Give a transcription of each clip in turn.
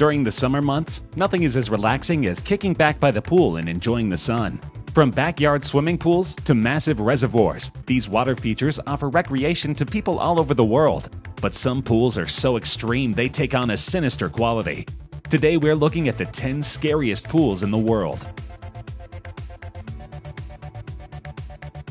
During the summer months, nothing is as relaxing as kicking back by the pool and enjoying the sun. From backyard swimming pools to massive reservoirs, these water features offer recreation to people all over the world. But some pools are so extreme they take on a sinister quality. Today we're looking at the 10 scariest pools in the world.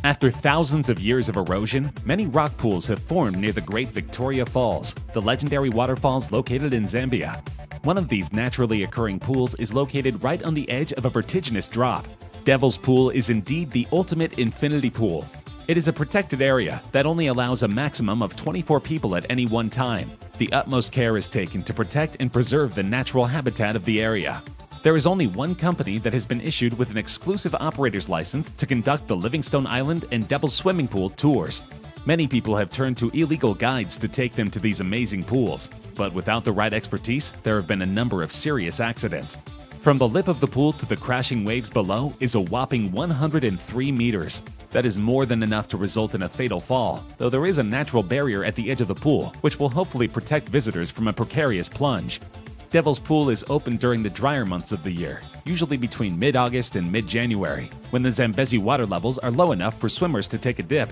After thousands of years of erosion, many rock pools have formed near the Great Victoria Falls, the legendary waterfalls located in Zambia. One of these naturally occurring pools is located right on the edge of a vertiginous drop. Devil's Pool is indeed the ultimate infinity pool. It is a protected area that only allows a maximum of 24 people at any one time. The utmost care is taken to protect and preserve the natural habitat of the area. There is only one company that has been issued with an exclusive operator's license to conduct the Livingstone Island and Devil's Swimming Pool tours. Many people have turned to illegal guides to take them to these amazing pools, but without the right expertise, there have been a number of serious accidents. From the lip of the pool to the crashing waves below is a whopping 103 meters. That is more than enough to result in a fatal fall, though there is a natural barrier at the edge of the pool, which will hopefully protect visitors from a precarious plunge. Devil's Pool is open during the drier months of the year, usually between mid-August and mid-January, when the Zambezi water levels are low enough for swimmers to take a dip.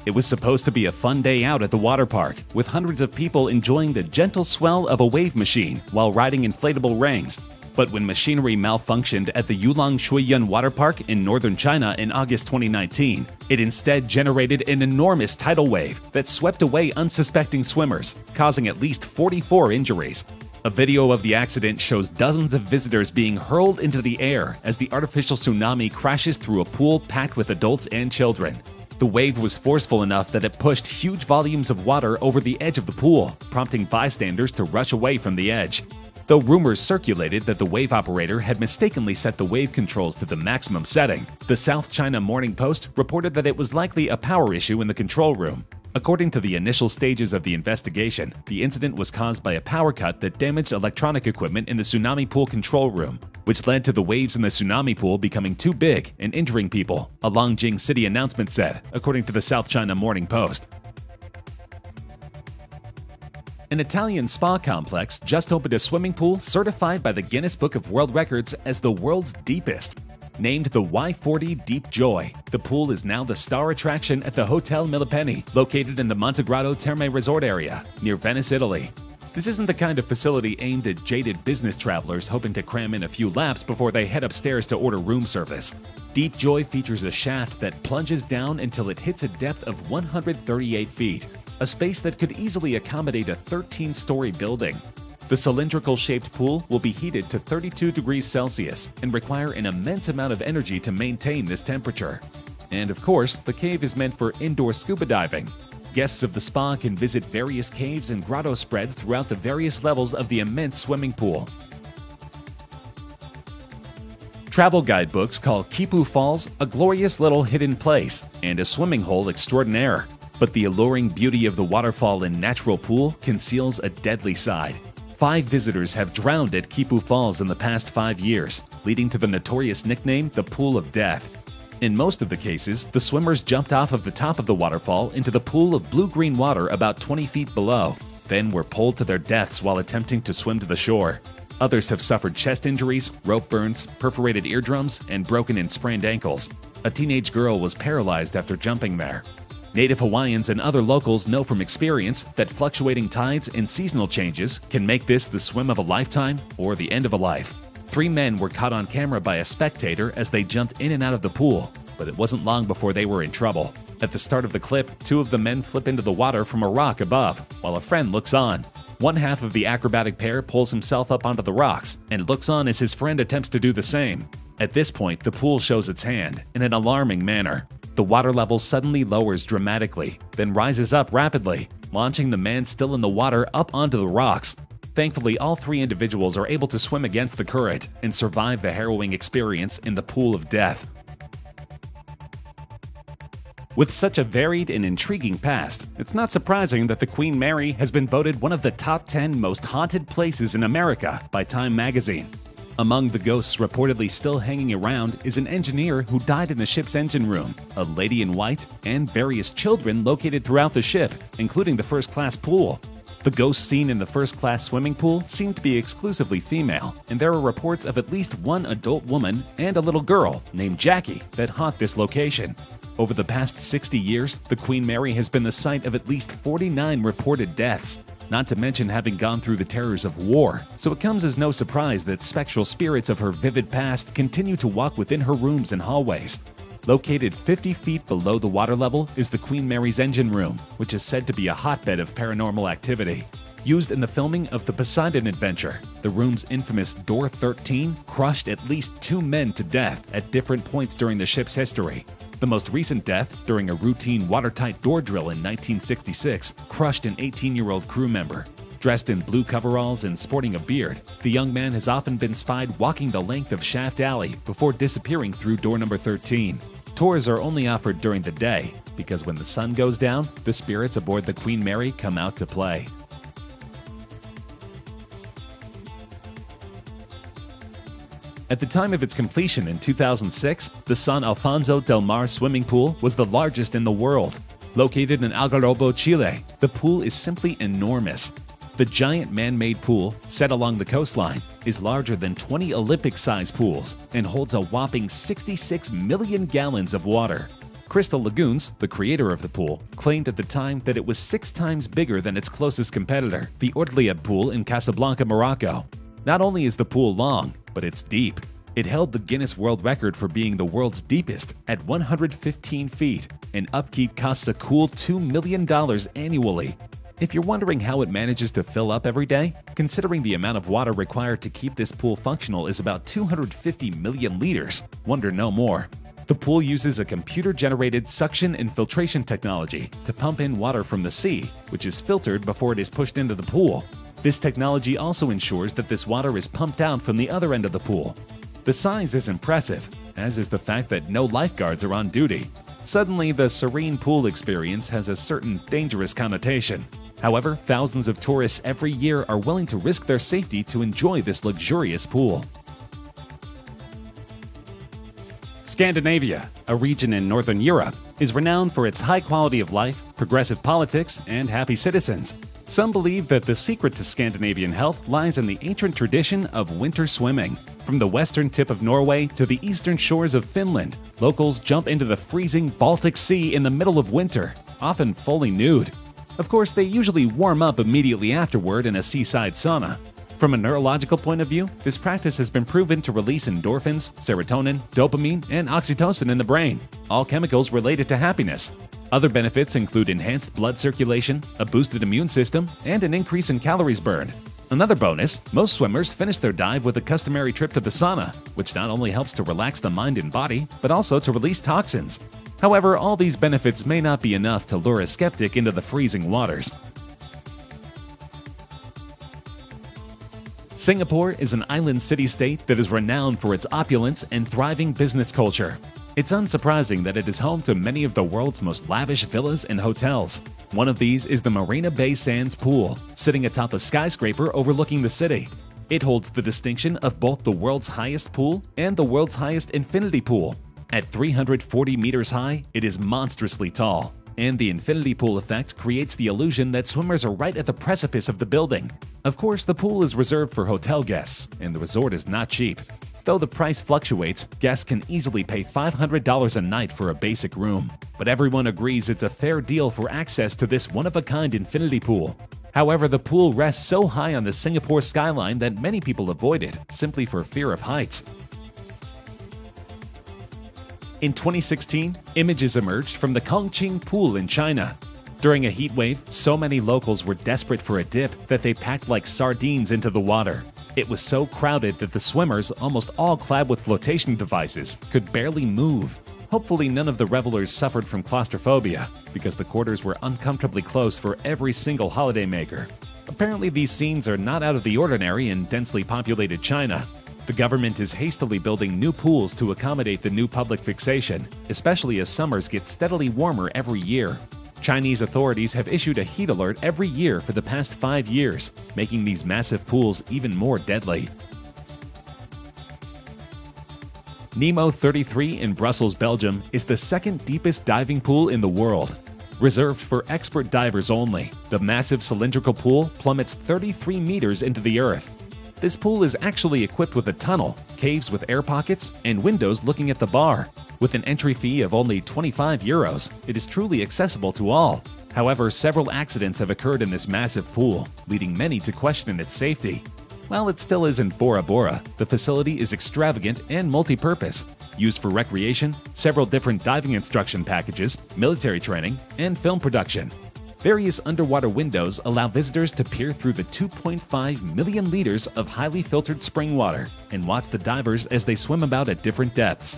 It was supposed to be a fun day out at the water park, with hundreds of people enjoying the gentle swell of a wave machine while riding inflatable rings. But when machinery malfunctioned at the Yulong Shuiyuan Water Park in northern China in August 2019, it instead generated an enormous tidal wave that swept away unsuspecting swimmers, causing at least 44 injuries. A video of the accident shows dozens of visitors being hurled into the air as the artificial tsunami crashes through a pool packed with adults and children. The wave was forceful enough that it pushed huge volumes of water over the edge of the pool, prompting bystanders to rush away from the edge. Though rumors circulated that the wave operator had mistakenly set the wave controls to the maximum setting, the South China Morning Post reported that it was likely a power issue in the control room. According to the initial stages of the investigation, the incident was caused by a power cut that damaged electronic equipment in the tsunami pool control room, which led to the waves in the tsunami pool becoming too big and injuring people, a Longjing city announcement said, according to the South China Morning Post. An Italian spa complex just opened a swimming pool certified by the Guinness Book of World Records as the world's deepest. Named the Y40 Deep Joy, the pool is now the star attraction at the Hotel Milipeni, located in the Montegrotto Terme Resort area, near Venice, Italy. This isn't the kind of facility aimed at jaded business travelers hoping to cram in a few laps before they head upstairs to order room service. Deep Joy features a shaft that plunges down until it hits a depth of 138 feet, a space that could easily accommodate a 13-story building. The cylindrical-shaped pool will be heated to 32 degrees Celsius and require an immense amount of energy to maintain this temperature. And of course, the cave is meant for indoor scuba diving. Guests of the spa can visit various caves and grotto spreads throughout the various levels of the immense swimming pool. Travel guidebooks call Qipu Falls a glorious little hidden place and a swimming hole extraordinaire. But the alluring beauty of the waterfall and natural pool conceals a deadly side. 5 visitors have drowned at Qipu Falls in the past 5 years, leading to the notorious nickname the Pool of Death. In most of the cases, the swimmers jumped off of the top of the waterfall into the pool of blue-green water about 20 feet below, then were pulled to their deaths while attempting to swim to the shore. Others have suffered chest injuries, rope burns, perforated eardrums, and broken and sprained ankles. A teenage girl was paralyzed after jumping there. Native Hawaiians and other locals know from experience that fluctuating tides and seasonal changes can make this the swim of a lifetime or the end of a life. 3 men were caught on camera by a spectator as they jumped in and out of the pool, but it wasn't long before they were in trouble. At the start of the clip, 2 of the men flip into the water from a rock above, while a friend looks on. One half of the acrobatic pair pulls himself up onto the rocks and looks on as his friend attempts to do the same. At this point, the pool shows its hand in an alarming manner. The water level suddenly lowers dramatically, then rises up rapidly, launching the man still in the water up onto the rocks. Thankfully, all 3 individuals are able to swim against the current and survive the harrowing experience in the pool of death. With such a varied and intriguing past, it's not surprising that the Queen Mary has been voted one of the top 10 most haunted places in America by Time magazine. Among the ghosts reportedly still hanging around is an engineer who died in the ship's engine room, a lady in white, and various children located throughout the ship, including the first-class pool. The ghosts seen in the first-class swimming pool seem to be exclusively female, and there are reports of at least one adult woman and a little girl named Jackie that haunt this location. Over the past 60 years, the Queen Mary has been the site of at least 49 reported deaths, not to mention having gone through the terrors of war, so it comes as no surprise that spectral spirits of her vivid past continue to walk within her rooms and hallways. Located 50 feet below the water level is the Queen Mary's engine room, which is said to be a hotbed of paranormal activity. Used in the filming of the Poseidon Adventure, the room's infamous Door 13 crushed at least 2 men to death at different points during the ship's history. The most recent death, during a routine watertight door drill in 1966, crushed an 18-year-old crew member. Dressed in blue coveralls and sporting a beard, the young man has often been spied walking the length of Shaft Alley before disappearing through door number 13. Tours are only offered during the day, because when the sun goes down, the spirits aboard the Queen Mary come out to play. At the time of its completion in 2006, the San Alfonso del Mar swimming pool was the largest in the world. Located in Algarrobo, Chile, the pool is simply enormous. The giant man-made pool, set along the coastline, is larger than 20 Olympic-sized pools and holds a whopping 66 million gallons of water. Crystal Lagoons, the creator of the pool, claimed at the time that it was 6 times bigger than its closest competitor, the Ortlieb Pool in Casablanca, Morocco. Not only is the pool long, but it's deep. It held the Guinness World Record for being the world's deepest at 115 feet, and upkeep costs a cool $2 million annually. If you're wondering how it manages to fill up every day, considering the amount of water required to keep this pool functional is about 250 million liters, wonder no more. The pool uses a computer-generated suction and filtration technology to pump in water from the sea, which is filtered before it is pushed into the pool. This technology also ensures that this water is pumped out from the other end of the pool. The size is impressive, as is the fact that no lifeguards are on duty. Suddenly, the serene pool experience has a certain dangerous connotation. However, thousands of tourists every year are willing to risk their safety to enjoy this luxurious pool. Scandinavia, a region in Northern Europe, is renowned for its high quality of life, progressive politics, and happy citizens. Some believe that the secret to Scandinavian health lies in the ancient tradition of winter swimming. From the western tip of Norway to the eastern shores of Finland, locals jump into the freezing Baltic Sea in the middle of winter, often fully nude. Of course, they usually warm up immediately afterward in a seaside sauna. From a neurological point of view, this practice has been proven to release endorphins, serotonin, dopamine, and oxytocin in the brain, all chemicals related to happiness. Other benefits include enhanced blood circulation, a boosted immune system, and an increase in calories burned. Another bonus, most swimmers finish their dive with a customary trip to the sauna, which not only helps to relax the mind and body, but also to release toxins. However, all these benefits may not be enough to lure a skeptic into the freezing waters. Singapore is an island city-state that is renowned for its opulence and thriving business culture. It's unsurprising that it is home to many of the world's most lavish villas and hotels. One of these is the Marina Bay Sands Pool, sitting atop a skyscraper overlooking the city. It holds the distinction of both the world's highest pool and the world's highest infinity pool. At 340 meters high, it is monstrously tall, and the infinity pool effect creates the illusion that swimmers are right at the precipice of the building. Of course, the pool is reserved for hotel guests, and the resort is not cheap. Though the price fluctuates, guests can easily pay $500 a night for a basic room. But everyone agrees it's a fair deal for access to this one-of-a-kind infinity pool. However, the pool rests so high on the Singapore skyline that many people avoid it, simply for fear of heights. In 2016, images emerged from the Kongqing Pool in China. During a heat wave, so many locals were desperate for a dip that they packed like sardines into the water. It was so crowded that the swimmers, almost all clad with flotation devices, could barely move. Hopefully none of the revelers suffered from claustrophobia, because the quarters were uncomfortably close for every single holidaymaker. Apparently these scenes are not out of the ordinary in densely populated China. The government is hastily building new pools to accommodate the new public fixation, especially as summers get steadily warmer every year. Chinese authorities have issued a heat alert every year for the past 5 years, making these massive pools even more deadly. Nemo 33 in Brussels, Belgium is the second deepest diving pool in the world. Reserved for expert divers only, the massive cylindrical pool plummets 33 meters into the earth. This pool is actually equipped with a tunnel, caves with air pockets, and windows looking at the bar. With an entry fee of only €25, it is truly accessible to all. However, several accidents have occurred in this massive pool, leading many to question its safety. While it still isn't Bora Bora, the facility is extravagant and multi-purpose, used for recreation, several different diving instruction packages, military training, and film production. Various underwater windows allow visitors to peer through the 2.5 million liters of highly filtered spring water and watch the divers as they swim about at different depths.